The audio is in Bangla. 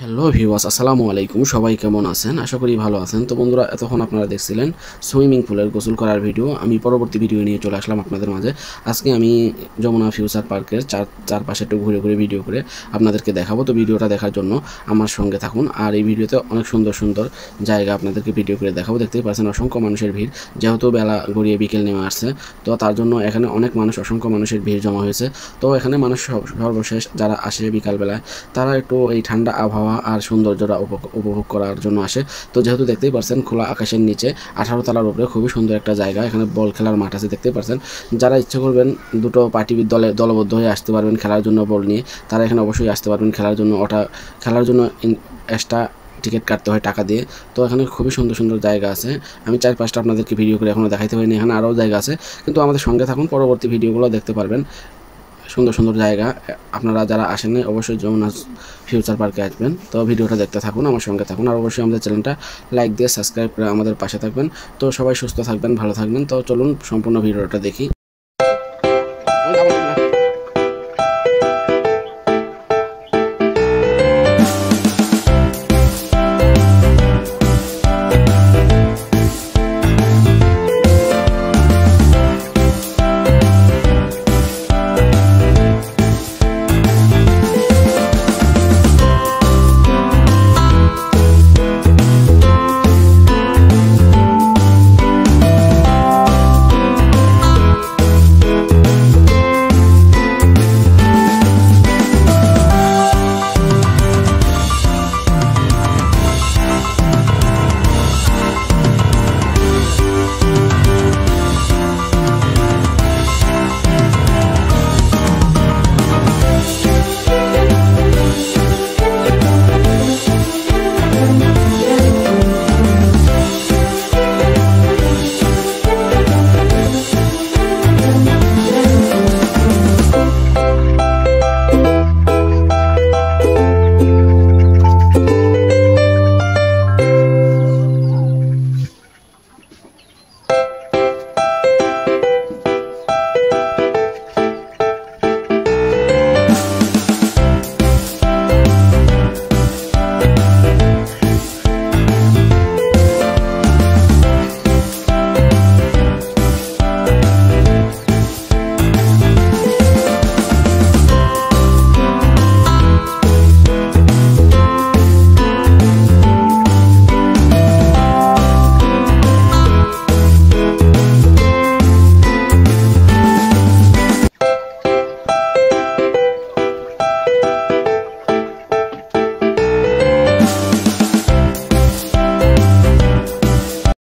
হ্যালো ভিউয়ার্স, আসসালামু আলাইকুম। সবাই কেমন আছেন? আশা করি ভালো আছেন। তো বন্ধুরা, এতক্ষণ আপনারা দেখছিলেন সুইমিং পুলের গোসল করার ভিডিও। আমি পরবর্তী ভিডিও নিয়ে চলে আসলাম আপনাদের মাঝে। আজকে আমি যমুনা ফিউচার পার্কের চারপাশে একটু ঘুরে ঘুরে ভিডিও করে আপনাদেরকে দেখাবো। তো ভিডিওটা দেখার জন্য আমার সঙ্গে থাকুন। আর এই ভিডিওতে অনেক সুন্দর সুন্দর জায়গা আপনাদেরকে ভিডিও করে দেখাবো। দেখতেই পাচ্ছেন অসংখ্য মানুষের ভিড়, যেহেতু বেলা গড়িয়ে বিকেল নেমে আসছে। তো তার জন্য এখানে অনেক মানুষ, অসংখ্য মানুষের ভিড় জমা হয়েছে। তো এখানে মানুষ সর্বশেষ যারা আসে বিকালবেলায়, তারা একটু এই ঠান্ডা আবহাওয়া আর সৌন্দর্যটা উপভোগ করার জন্য আসে। তো যেহেতু দেখতেই পাচ্ছেন খোলা আকাশের নিচে 18 তলার উপরে খুবই সুন্দর একটা জায়গা। এখানে বল খেলার মাঠ আছে, দেখতেই পাচ্ছেন। যারা ইচ্ছে করবেন দুটো পার্টি দলবদ্ধ হয়ে আসতে পারবেন খেলার জন্য বল নিয়ে, তারা এখানে অবশ্যই আসতে পারবেন খেলার জন্য। খেলার জন্য এক্সট্রা টিকিট কাটতে হয় টাকা দিয়ে। তো এখানে খুবই সুন্দর সুন্দর জায়গা আছে। আমি 4-5টা আপনাদেরকে ভিডিও করে এখনও দেখাইতে পারিনি। এখানে আরও জায়গা আছে, কিন্তু আমাদের সঙ্গে থাকুন, পরবর্তী ভিডিওগুলো দেখতে পারবেন। সুন্দর সুন্দর জায়গা। আপনারা যারা আসেননি অবশ্যই যমুনা ফিউচার পার্কে আসবেন। তো ভিডিওটা দেখতে থাকুন, আমার সঙ্গে থাকুন। আর অবশ্যই আমাদের চ্যানেলটা লাইক দিয়ে সাবস্ক্রাইব করে আমাদের পাশে থাকবেন। তো সবাই সুস্থ থাকবেন, ভালো থাকবেন। তো চলুন সম্পূর্ণ ভিডিওটা দেখি।